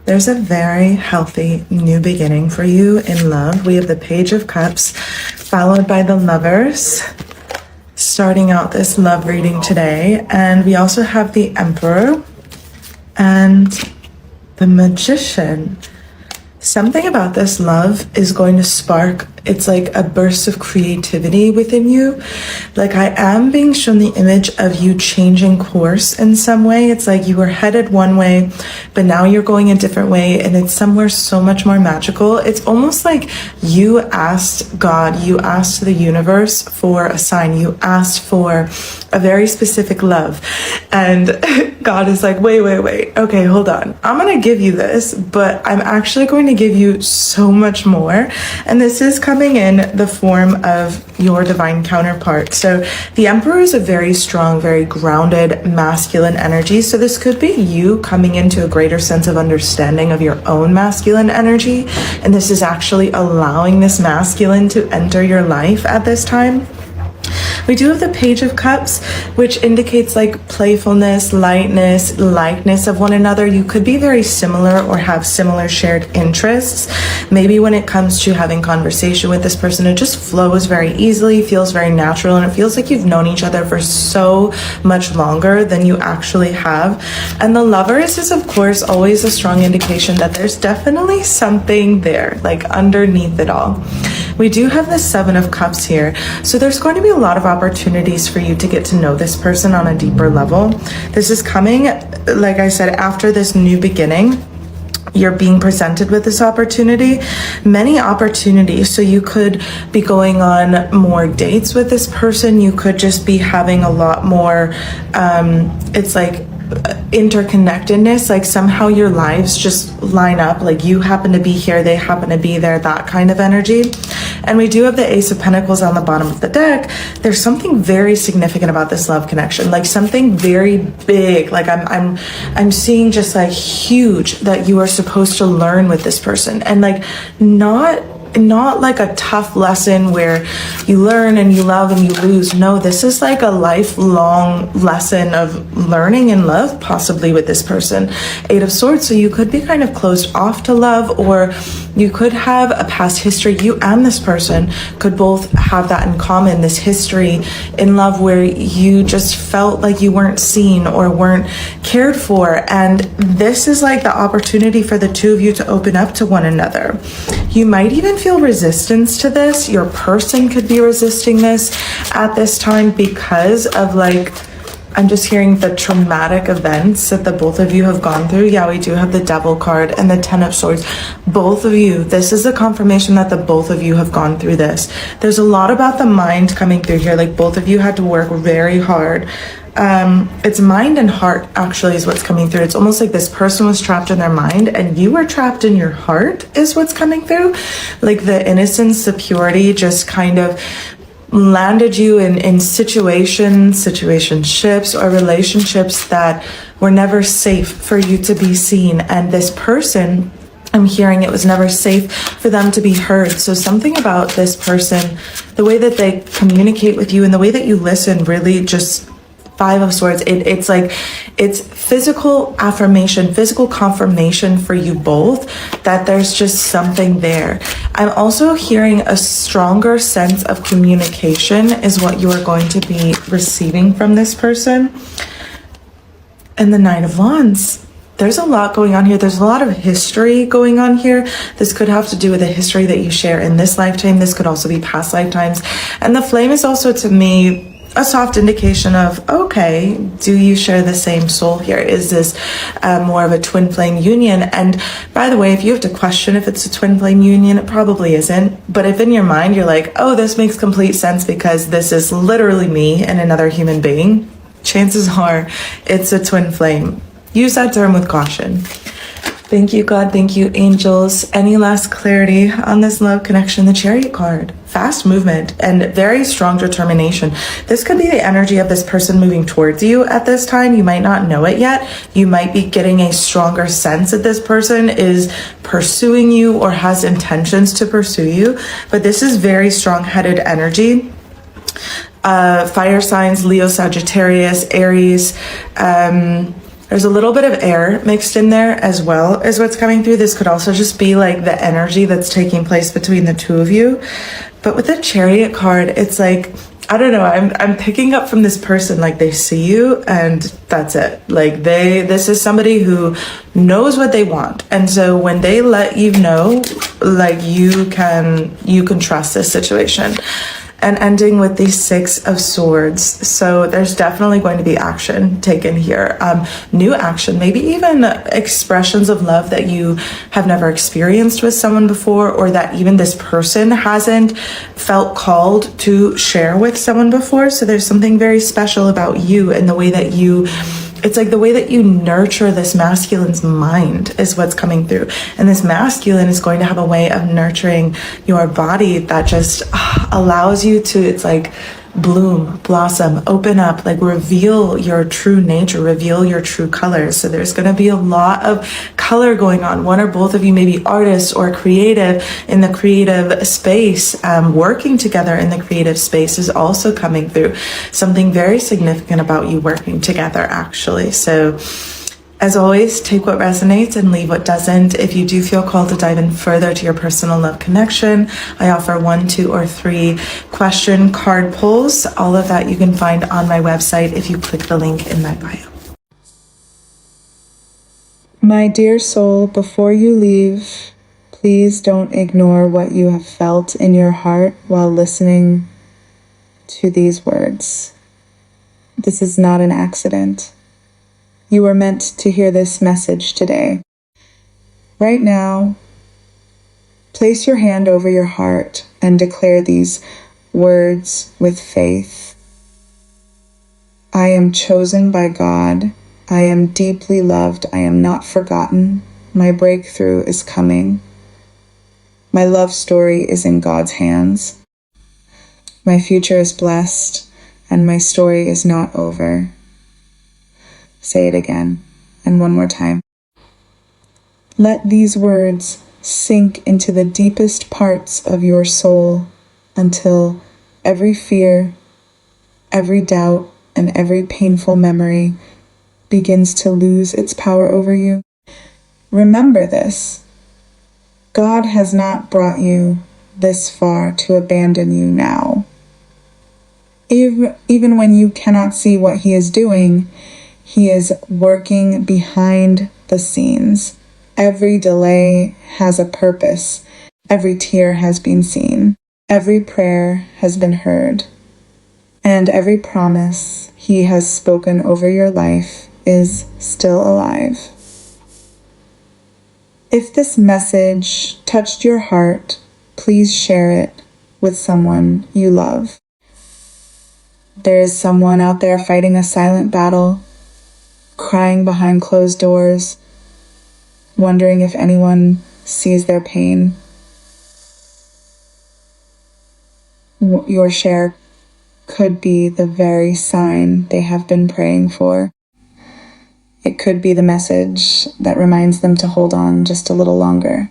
There's a very healthy new beginning for you in love. We have the Page of Cups, followed by the Lovers, starting out this love reading today. And we also have the Emperor and the Magician. Something about this love is going to spark, it's like a burst of creativity within you. Like, I am being shown the image of you changing course in some way. It's like you were headed one way, but now you're going a different way, and it's somewhere so much more magical. It's almost like you asked God, you asked the universe for a sign, you asked for a very specific love, and God is like, wait, okay, hold on, I'm gonna give you this, but I'm actually going to give you so much more. And this is coming in the form of your divine counterpart. So the Emperor is a very strong, very grounded masculine energy. So this could be you coming into a greater sense of understanding of your own masculine energy, and this is actually allowing this masculine to enter your life at this time. We do have the Page of Cups, which indicates like playfulness, lightness, likeness of one another. You could be very similar or have similar shared interests. Maybe when it comes to having conversation with this person, it just flows very easily, feels very natural, and it feels like you've known each other for so much longer than you actually have. And the Lovers is, of course, always a strong indication that there's definitely something there, like underneath it all. We do have the Seven of Cups here. So there's going to be a lot of opportunities for you to get to know this person on a deeper level. This is coming, like I said, after this new beginning. You're being presented with this opportunity, many opportunities. So you could be going on more dates with this person. You could just be having a lot more, it's like interconnectedness, like somehow your lives just line up, like you happen to be here, they happen to be there, that kind of energy. And we do have the Ace of Pentacles on the bottom of the deck. There's something very significant about this love connection, like something very big. Like I'm seeing just like huge that you are supposed to learn with this person, and like not like a tough lesson where you learn and you love and you lose. No, this is like a lifelong lesson of learning and love, possibly with this person. Eight of Swords. So you could be kind of closed off to love, or you could have a past history. You and this person could both have that in common, this history in love where you just felt like you weren't seen or weren't cared for. And this is like the opportunity for the two of you to open up to one another. You might even feel resistance to this. Your person could be resisting this at this time because of, like, I'm just hearing the traumatic events that the both of you have gone through. Yeah, we do have the Devil card and the Ten of Swords. Both of you, this is a confirmation that the both of you have gone through this. There's a lot about the mind coming through here. Like, both of you had to work very hard. It's mind and heart actually is what's coming through. It's almost like this person was trapped in their mind and you were trapped in your heart is what's coming through. Like the innocence, the purity just kind of landed you in situationships or relationships that were never safe for you to be seen. And this person, I'm hearing it was never safe for them to be heard. So something about this person, the way that they communicate with you and the way that you listen, really just Five of Swords, it's like, it's physical affirmation, physical confirmation for you both that there's just something there. I'm also hearing a stronger sense of communication is what you are going to be receiving from this person. And the Nine of Wands. There's a lot going on here. There's a lot of history going on here. This could have to do with a history that you share in this lifetime. This could also be past lifetimes. And the Flame is also, to me, a soft indication of, okay, do you share the same soul here? Is this more of a twin flame union? And by the way, if you have to question if it's a twin flame union, it probably isn't. But if in your mind you're like, oh, this makes complete sense because this is literally me and another human being, chances are it's a twin flame. Use that term with caution. Thank you, God. Thank you, angels. Any last clarity on this love connection? The Chariot card. Fast movement and very strong determination. This could be the energy of this person moving towards you at this time. You might not know it yet. You might be getting a stronger sense that this person is pursuing you or has intentions to pursue you. But this is very strong-headed energy. Fire signs, Leo, Sagittarius, Aries, There's a little bit of air mixed in there as well as what's coming through. This could also just be like the energy that's taking place between the two of you. But with the Chariot card, it's like, I don't know, I'm picking up from this person, like they see you and that's it. Like this is somebody who knows what they want. And so when they let you know, like you can trust this situation. And ending with the Six of Swords. So there's definitely going to be action taken here. New action, maybe even expressions of love that you have never experienced with someone before, or that even this person hasn't felt called to share with someone before. So there's something very special about you and the way that it's like the way that you nurture this masculine's mind is what's coming through. And this masculine is going to have a way of nurturing your body that just allows you to, it's like bloom, blossom, open up, like reveal your true nature, reveal your true colors. So there's going to be a lot of color going on. One or both of you may be artists or creative in the creative space. Working together in the creative space is also coming through. Something very significant about you working together, actually. So as always, take what resonates and leave what doesn't. If you do feel called to dive in further to your personal love connection, I offer 1, 2, or 3 question card pulls. All of that you can find on my website if you click the link in my bio. My dear soul, before you leave, please don't ignore what you have felt in your heart while listening to these words. This is not an accident. You were meant to hear this message today. Right now, place your hand over your heart and declare these words with faith. I am chosen by God. I am deeply loved. I am not forgotten. My breakthrough is coming. My love story is in God's hands. My future is blessed, and my story is not over. Say it again, and one more time. Let these words sink into the deepest parts of your soul until every fear, every doubt, and every painful memory begins to lose its power over you. Remember this. God has not brought you this far to abandon you now. Even when you cannot see what He is doing, He is working behind the scenes. Every delay has a purpose. Every tear has been seen. Every prayer has been heard. And every promise He has spoken over your life is still alive. If this message touched your heart, please share it with someone you love. There is someone out there fighting a silent battle, crying behind closed doors, wondering if anyone sees their pain. Your share could be the very sign they have been praying for. It could be the message that reminds them to hold on just a little longer.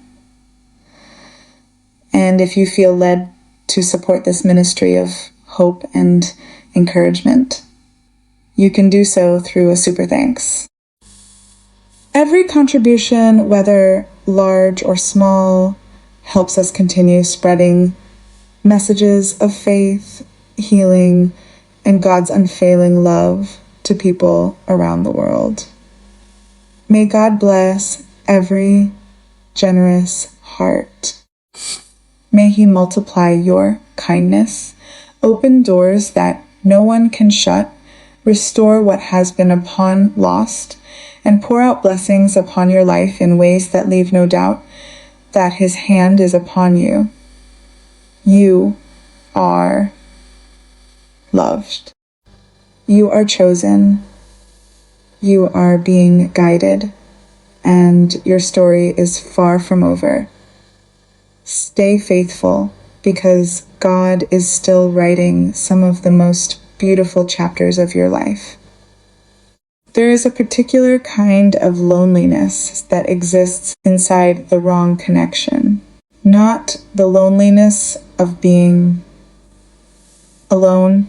And if you feel led to support this ministry of hope and encouragement, you can do so through a super thanks. Every contribution, whether large or small, helps us continue spreading messages of faith, healing, and God's unfailing love to people around the world. May God bless every generous heart. May He multiply your kindness, open doors that no one can shut, restore what has been lost, and pour out blessings upon your life in ways that leave no doubt that His hand is upon you. You are loved. You are chosen. You are being guided, and your story is far from over. Stay faithful, because God is still writing some of the most beautiful chapters of your life. There is a particular kind of loneliness that exists inside the wrong connection. Not the loneliness of being alone,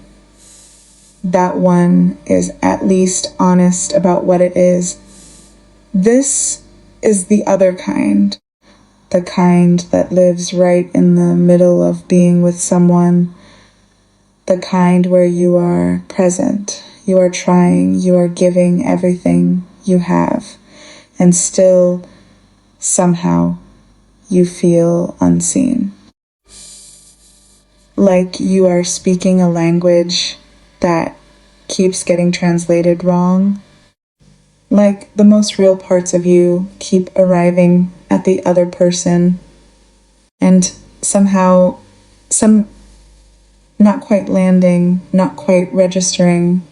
that one is at least honest about what it is. This is the other kind, the kind that lives right in the middle of being with someone, the kind where you are present, you are trying, you are giving everything you have, and still, somehow, you feel unseen. Like you are speaking a language that keeps getting translated wrong. Like the most real parts of you keep arriving at the other person, and somehow, some not quite landing, not quite registering,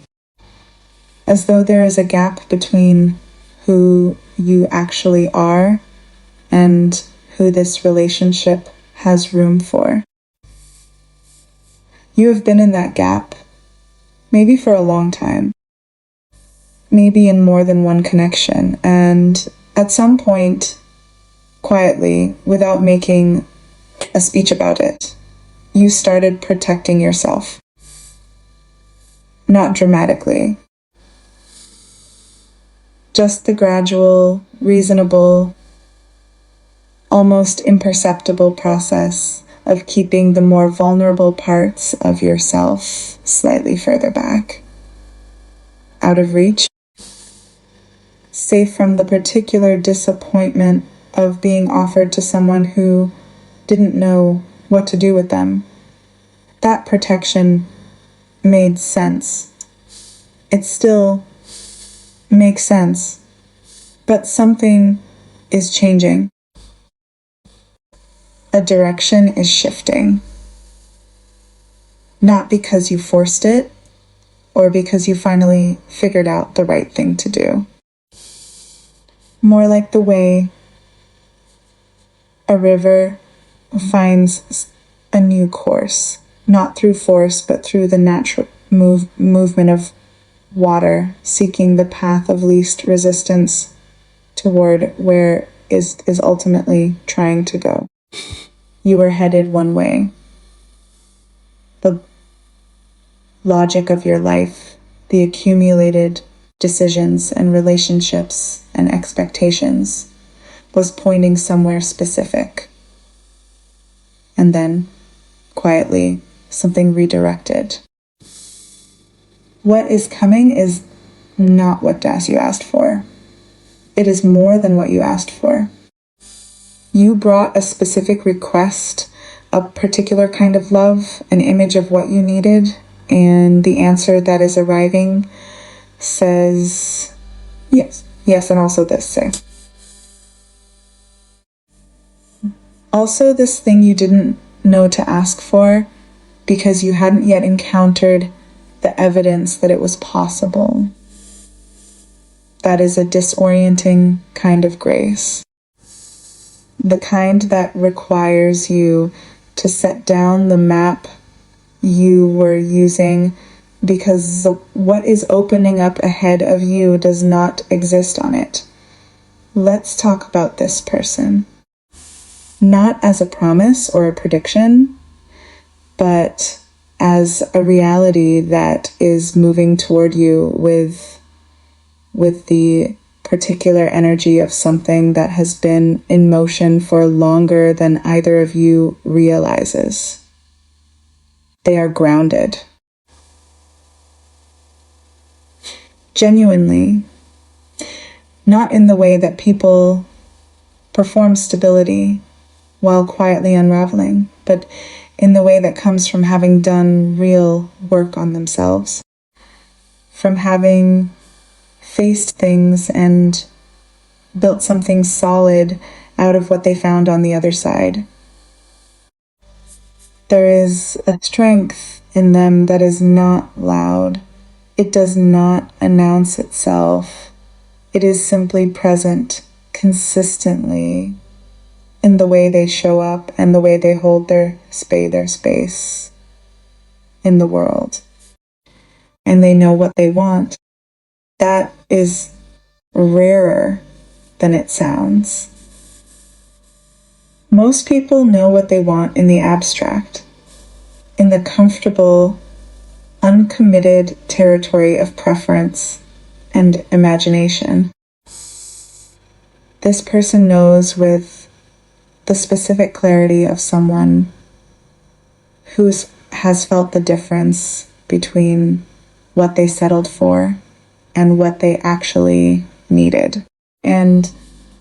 as though there is a gap between who you actually are and who this relationship has room for. You have been in that gap, maybe for a long time, maybe in more than one connection, and at some point, quietly, without making a speech about it, you started protecting yourself. Not dramatically. Just the gradual, reasonable, almost imperceptible process of keeping the more vulnerable parts of yourself slightly further back, out of reach, safe from the particular disappointment of being offered to someone who didn't know what to do with them. That protection made sense. It still makes sense, but something is changing. A direction is shifting. Not because you forced it, or because you finally figured out the right thing to do. More like the way a river finds a new course, not through force, but through the natural movement of water, seeking the path of least resistance toward where is ultimately trying to go. You are headed one way. The logic of your life, the accumulated decisions and relationships and expectations was pointing somewhere specific. And then, quietly, something redirected. What is coming is not what you asked for. It is more than what you asked for. You brought a specific request, a particular kind of love, an image of what you needed, and the answer that is arriving says yes, yes, and also this, say. Also this thing you didn't know to ask for because you hadn't yet encountered the evidence that it was possible. That is a disorienting kind of grace. The kind that requires you to set down the map you were using because what is opening up ahead of you does not exist on it. Let's talk about this person. Not as a promise or a prediction, but as a reality that is moving toward you with the particular energy of something that has been in motion for longer than either of you realizes. They are grounded. Genuinely, not in the way that people perform stability while quietly unraveling, but in the way that comes from having done real work on themselves, from having faced things and built something solid out of what they found on the other side. There is a strength in them that is not loud. It does not announce itself. It is simply present consistently in the way they show up and the way they hold their space in the world. And they know what they want. That is rarer than it sounds. Most people know what they want in the abstract, in the comfortable, uncommitted territory of preference and imagination. This person knows with the specific clarity of someone who has felt the difference between what they settled for and what they actually needed, and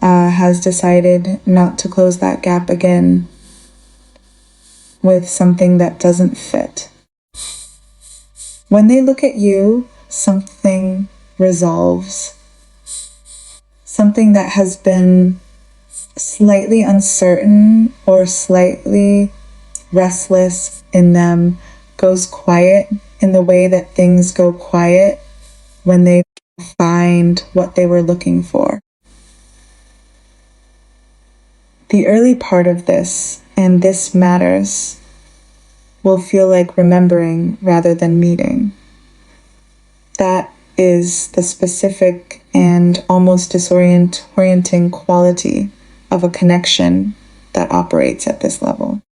has decided not to close that gap again with something that doesn't fit. When they look at you, something resolves. Something that has been slightly uncertain or slightly restless in them goes quiet in the way that things go quiet when they find what they were looking for. The early part of this, and this matters, will feel like remembering rather than meeting. That is the specific and almost disorienting quality of a connection that operates at this level.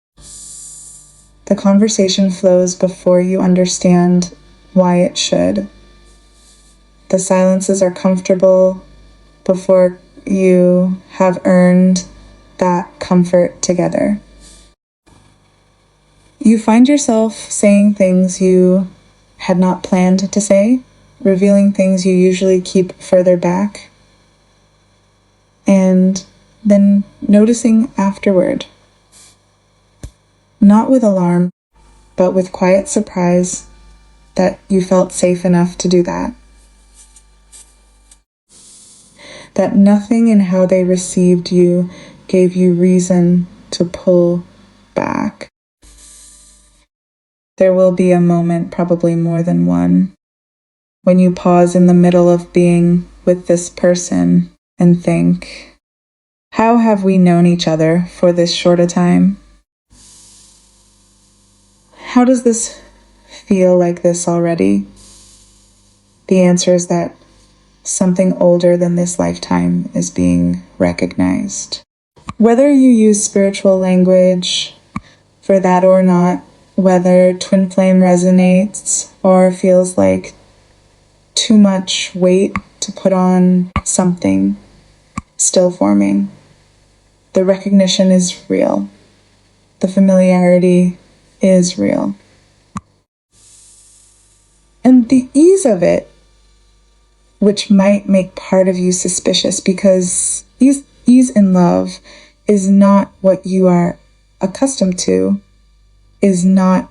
The conversation flows before you understand why it should. The silences are comfortable before you have earned that comfort together. You find yourself saying things you had not planned to say, revealing things you usually keep further back, and then noticing afterward, not with alarm, but with quiet surprise, that you felt safe enough to do that. That nothing in how they received you gave you reason to pull back. There will be a moment, probably more than one, when you pause in the middle of being with this person and think, how have we known each other for this short a time? How does this feel like this already? The answer is that something older than this lifetime is being recognized. Whether you use spiritual language for that or not, whether twin flame resonates or feels like too much weight to put on something still forming, the recognition is real. The familiarity is real. And the ease of it, which might make part of you suspicious, because ease in love is not what you are accustomed to, is not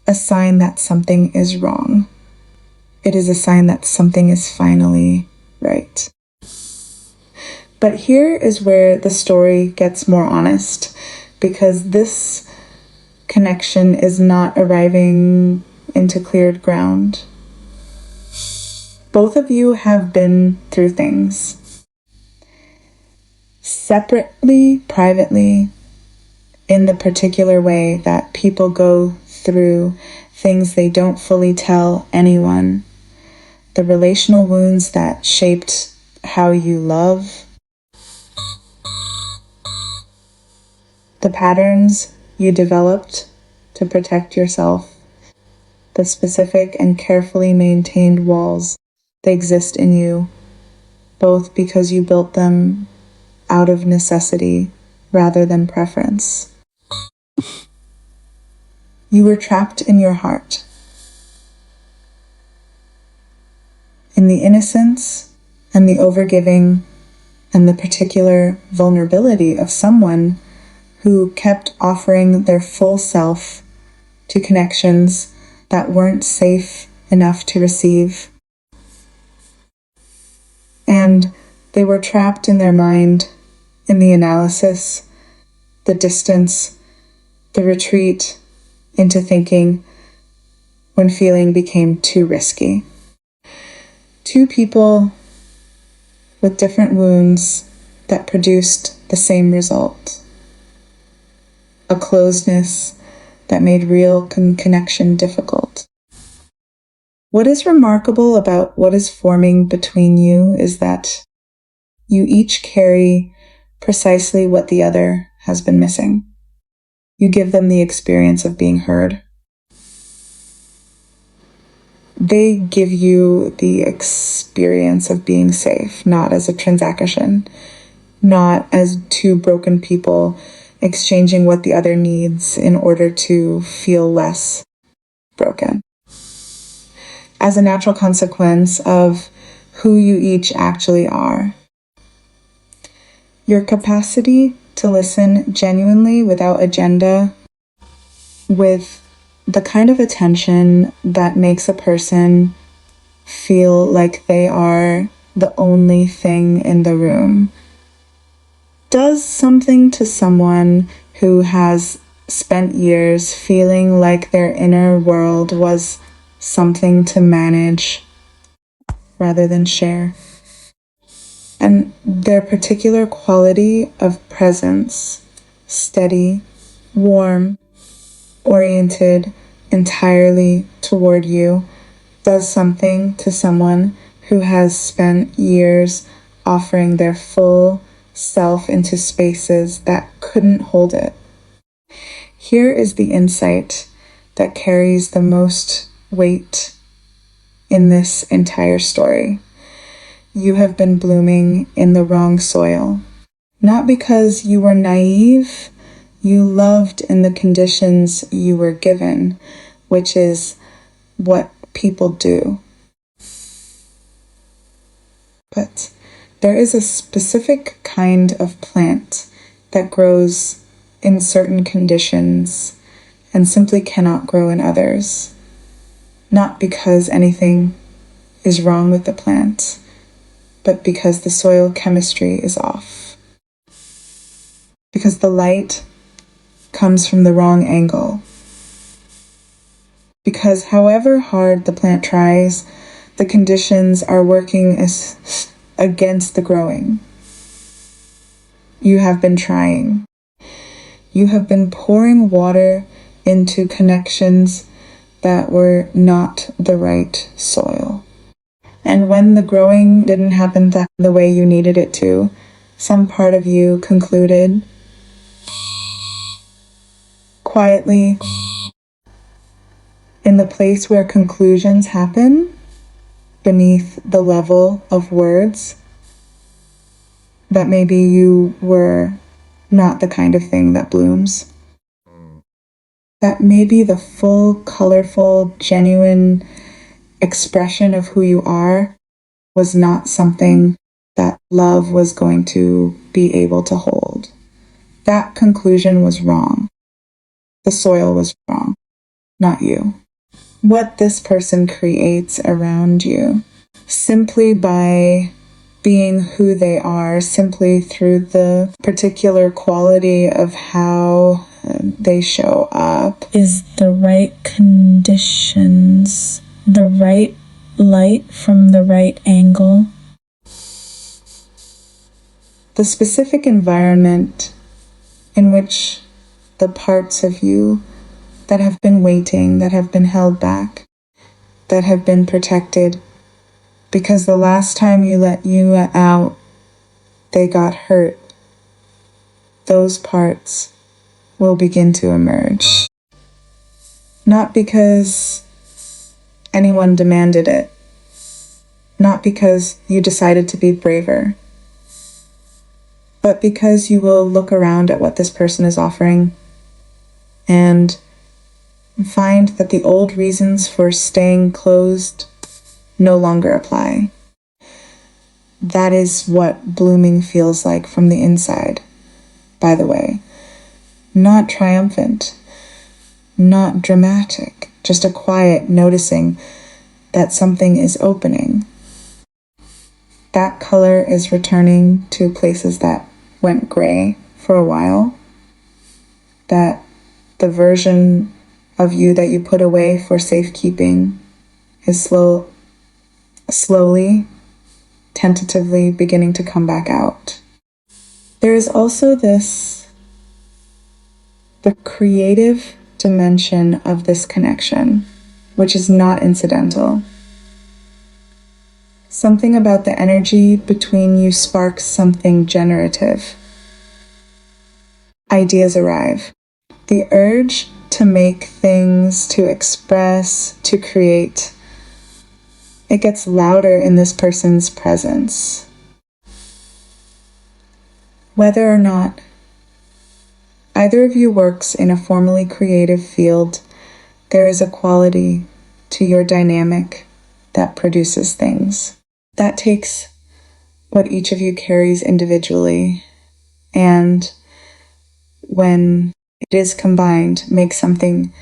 a sign that something is wrong. It is a sign that something is finally right. But here is where the story gets more honest, because this connection is not arriving into cleared ground. Both of you have been through things. Separately, privately, in the particular way that people go through things they don't fully tell anyone. The relational wounds that shaped how you love. The patterns you developed to protect yourself. The specific and carefully maintained walls that exist in you, both because you built them out of necessity rather than preference. You were trapped in your heart, in the innocence and the overgiving and the particular vulnerability of someone who kept offering their full self to connections that weren't safe enough to receive. And they were trapped in their mind, in the analysis, the distance, the retreat into thinking when feeling became too risky. Two people with different wounds that produced the same result. A closedness that made real connection difficult. What is remarkable about what is forming between you is that you each carry precisely what the other has been missing. You give them the experience of being heard. they give you the experience of being safe, not as a transaction, not as two broken people exchanging what the other needs in order to feel less broken. As a natural consequence of who you each actually are. Your capacity to listen genuinely without agenda, with the kind of attention that makes a person feel like they are the only thing in the room, does something to someone who has spent years feeling like their inner world was something to manage rather than share. And their particular quality of presence, steady, warm, oriented entirely toward you, does something to someone who has spent years offering their full self into spaces that couldn't hold it. Here is the insight that carries the most weight in this entire story. You have been blooming in the wrong soil. Not because you were naive, you loved in the conditions you were given, which is what people do. But there is a specific kind of plant that grows in certain conditions and simply cannot grow in others. Not because anything is wrong with the plant, but because the soil chemistry is off. Because the light comes from the wrong angle. Because however hard the plant tries, the conditions are working against the growing. You have been trying. You have been pouring water into connections that were not the right soil. And when the growing didn't happen the way you needed it to, some part of you concluded, quietly, in the place where conclusions happen, beneath the level of words, that maybe you were not the kind of thing that blooms. That maybe the full, colorful, genuine expression of who you are was not something that love was going to be able to hold. That conclusion was wrong. The soil was wrong, not you. What this person creates around you, simply by being who they are, simply through the particular quality of how they show up, is the right conditions, the right light from the right angle. The specific environment in which the parts of you that have been waiting, that have been held back, that have been protected, because the last time you let you out, they got hurt. Those parts will begin to emerge. Not because anyone demanded it, not because you decided to be braver, but because you will look around at what this person is offering and find that the old reasons for staying closed no longer apply. That is what blooming feels like from the inside, by the way. Not triumphant, not dramatic, just a quiet noticing that something is opening. That color is returning to places that went gray for a while. That the version of you that you put away for safekeeping is slowly, tentatively beginning to come back out. There is also the creative dimension of this connection, which is not incidental. Something about the energy between you sparks something generative. Ideas arrive. The urge to make things, to express, to create it gets louder in this person's presence. Whether or not either of you works in a formally creative field, there is a quality to your dynamic that produces things. That takes what each of you carries individually, and when it is combined, makes something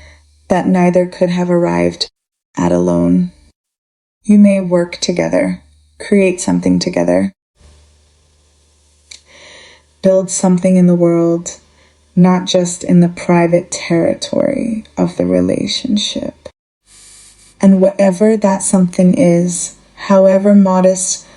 that neither could have arrived at alone. You may work together, create something together, build something in the world, not just in the private territory of the relationship. And whatever that something is, however modest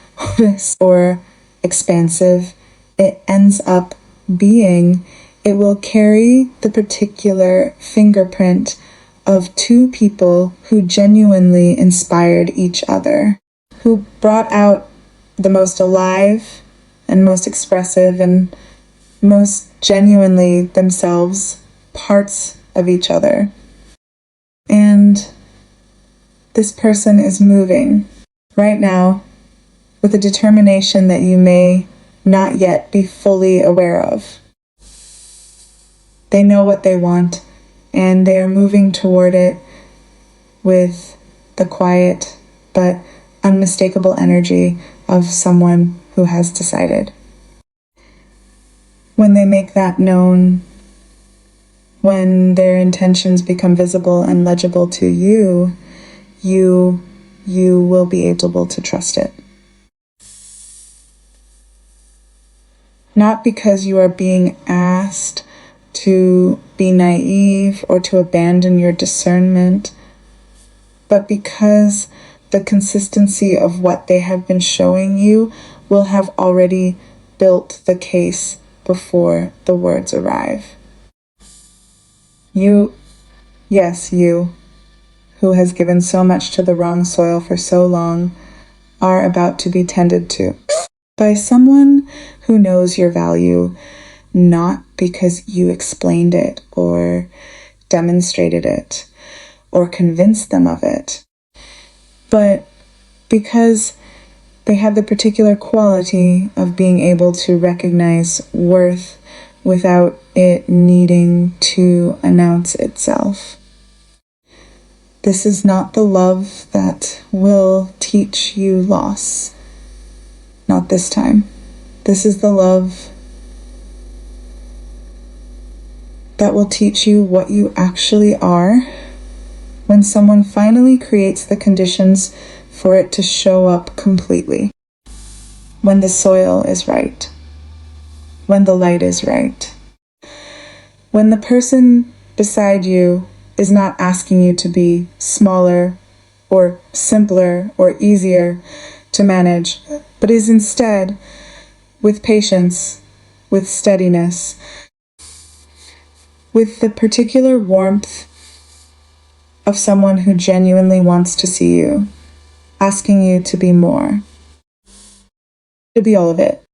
or expansive it ends up being, it will carry the particular fingerprint of two people who genuinely inspired each other, who brought out the most alive and most expressive and most genuinely themselves parts of each other. And this person is moving right now with a determination that you may not yet be fully aware of. They know what they want, and they are moving toward it with the quiet but unmistakable energy of someone who has decided. When they make that known, when their intentions become visible and legible to you, you will be able to trust it. Not because you are being asked to be naive or to abandon your discernment, but because the consistency of what they have been showing you will have already built the case before the words arrive. You, who has given so much to the wrong soil for so long, are about to be tended to by someone who knows your value, not because you explained it or demonstrated it or convinced them of it, but because they have the particular quality of being able to recognize worth without it needing to announce itself. This is not the love that will teach you loss. Not this time. This is the love that will teach you what you actually are when someone finally creates the conditions for it to show up completely. When the soil is right. When the light is right. When the person beside you is not asking you to be smaller or simpler or easier to manage, but is instead, with patience, with steadiness, with the particular warmth of someone who genuinely wants to see you, asking you to be more, to be all of it,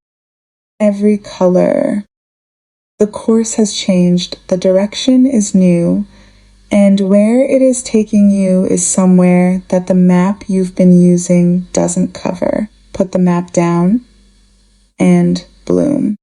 every color. The course has changed, the direction is new, and where it is taking you is somewhere that the map you've been using doesn't cover. Put the map down and bloom.